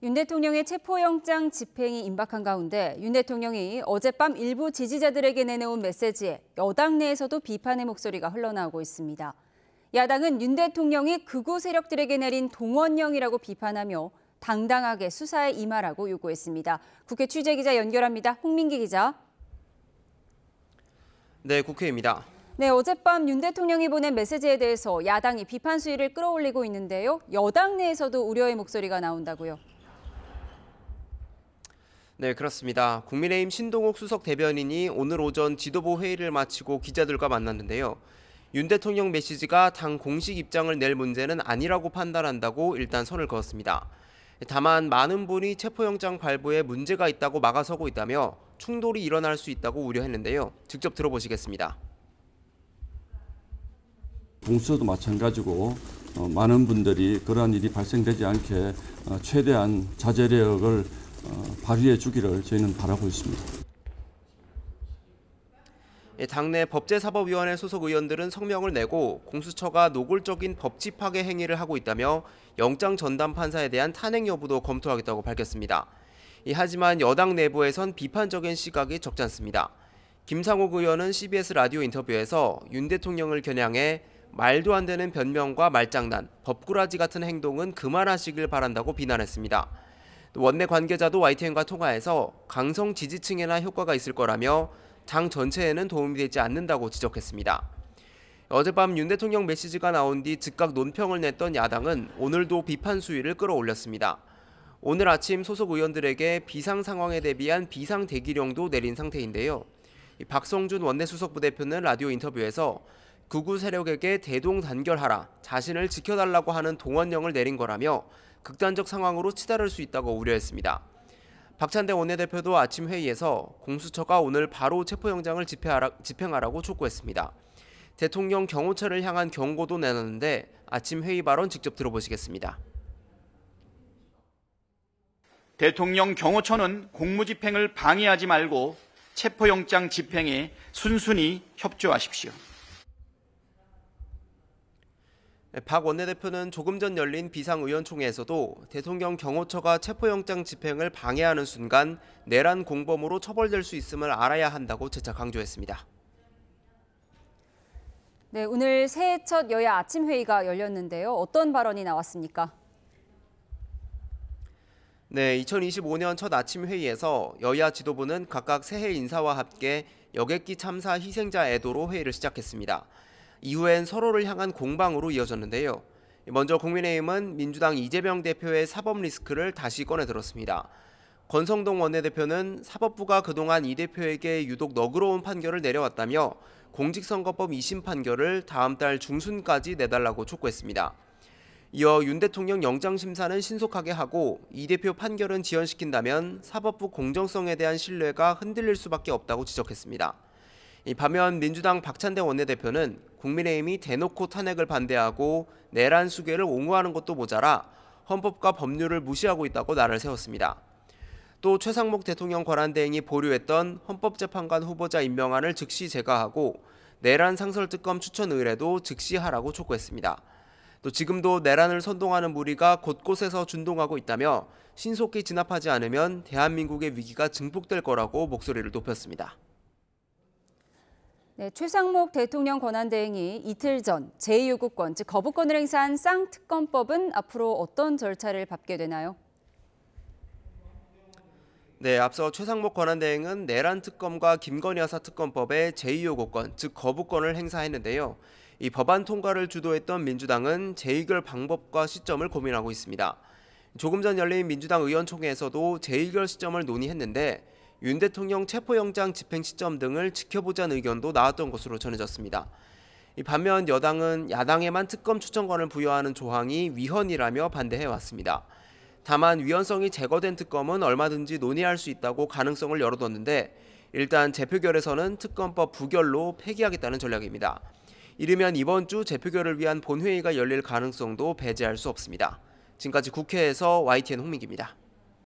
윤 대통령의 체포영장 집행이 임박한 가운데 윤 대통령이 어젯밤 일부 지지자들에게 내놓은 메시지에 여당 내에서도 비판의 목소리가 흘러나오고 있습니다. 야당은 윤 대통령이 극우 세력들에게 내린 동원령이라고 비판하며 당당하게 수사에 임하라고 요구했습니다. 국회 취재기자 연결합니다. 홍민기 기자. 네, 국회입니다. 네, 어젯밤 윤 대통령이 보낸 메시지에 대해서 야당이 비판 수위를 끌어올리고 있는데요. 여당 내에서도 우려의 목소리가 나온다고요. 네, 그렇습니다. 국민의힘 신동욱 수석 대변인이 오늘 오전 지도부 회의를 마치고 기자들과 만났는데요. 윤 대통령 메시지가 당 공식 입장을 낼 문제는 아니라고 판단한다고 일단 선을 그었습니다. 다만 많은 분이 체포영장 발부에 문제가 있다고 막아서고 있다며 충돌이 일어날 수 있다고 우려했는데요. 직접 들어보시겠습니다. 공수처도 마찬가지고 많은 분들이 그러한 일이 발생되지 않게 최대한 자제력을 발휘해 주기를 저희는 바라고 있습니다. 당내 법제사법위원회 소속 의원들은 성명을 내고 공수처가 노골적인 법치 파괴 행위를 하고 있다며 영장 전담 판사에 대한 탄핵 여부도 검토하겠다고 밝혔습니다. 하지만 여당 내부에선 비판적인 시각이 적지 않습니다. 김상욱 의원은 CBS 라디오 인터뷰에서 윤 대통령을 겨냥해 말도 안 되는 변명과 말장난, 법꾸라지 같은 행동은 그만하시길 바란다고 비난했습니다. 원내 관계자도 YTN과 통화해서 강성 지지층에나 효과가 있을 거라며 당 전체에는 도움이 되지 않는다고 지적했습니다. 어젯밤 윤 대통령 메시지가 나온 뒤 즉각 논평을 냈던 야당은 오늘도 비판 수위를 끌어올렸습니다. 오늘 아침 소속 의원들에게 비상 상황에 대비한 비상 대기령도 내린 상태인데요. 박성준 원내수석 부대표는 라디오 인터뷰에서 극우 세력에게 대동단결하라, 자신을 지켜달라고 하는 동원령을 내린 거라며 극단적 상황으로 치달을 수 있다고 우려했습니다. 박찬대 원내대표도 아침 회의에서 공수처가 오늘 바로 체포영장을 집행하라고 촉구했습니다. 대통령 경호처를 향한 경고도 내놨는데 아침 회의 발언 직접 들어보시겠습니다. 대통령 경호처는 공무집행을 방해하지 말고 체포영장 집행에 순순히 협조하십시오. 박 원내대표는 조금 전 열린 비상의원총회에서도 대통령 경호처가 체포영장 집행을 방해하는 순간 내란 공범으로 처벌될 수 있음을 알아야 한다고 재차 강조했습니다. 네, 오늘 새해 첫 여야 아침 회의가 열렸는데요. 어떤 발언이 나왔습니까? 네, 2025년 첫 아침 회의에서 여야 지도부는 각각 새해 인사와 함께 여객기 참사 희생자 애도로 회의를 시작했습니다. 이후엔 서로를 향한 공방으로 이어졌는데요. 먼저 국민의힘은 민주당 이재명 대표의 사법 리스크를 다시 꺼내 들었습니다. 권성동 원내대표는 사법부가 그동안 이 대표에게 유독 너그러운 판결을 내려왔다며 공직선거법 2심 판결을 다음 달 중순까지 내달라고 촉구했습니다. 이어 윤 대통령 영장심사는 신속하게 하고 이 대표 판결은 지연시킨다면 사법부 공정성에 대한 신뢰가 흔들릴 수밖에 없다고 지적했습니다. 반면 민주당 박찬대 원내대표는 국민의힘이 대놓고 탄핵을 반대하고 내란 수괴를 옹호하는 것도 모자라 헌법과 법률을 무시하고 있다고 날을 세웠습니다. 또 최상목 대통령 권한대행이 보류했던 헌법재판관 후보자 임명안을 즉시 제거하고 내란 상설특검 추천 의뢰도 즉시 하라고 촉구했습니다. 또 지금도 내란을 선동하는 무리가 곳곳에서 준동하고 있다며 신속히 진압하지 않으면 대한민국의 위기가 증폭될 거라고 목소리를 높였습니다. 네, 최상목 대통령 권한대행이 이틀 전 제2요구권, 즉 거부권을 행사한 쌍특검법은 앞으로 어떤 절차를 밟게 되나요? 네, 앞서 최상목 권한대행은 내란 특검과 김건희 여사 특검법의 제2요구권, 즉 거부권을 행사했는데요. 이 법안 통과를 주도했던 민주당은 재의결 방법과 시점을 고민하고 있습니다. 조금 전 열린 민주당 의원총회에서도 재의결 시점을 논의했는데 윤 대통령 체포영장 집행 시점 등을 지켜보자는 의견도 나왔던 것으로 전해졌습니다. 반면 여당은 야당에만 특검 추천권을 부여하는 조항이 위헌이라며 반대해왔습니다. 다만 위헌성이 제거된 특검은 얼마든지 논의할 수 있다고 가능성을 열어뒀는데 일단 재표결에서는 특검법 부결로 폐기하겠다는 전략입니다. 이르면 이번 주 재표결을 위한 본회의가 열릴 가능성도 배제할 수 없습니다. 지금까지 국회에서 YTN 홍민기입니다.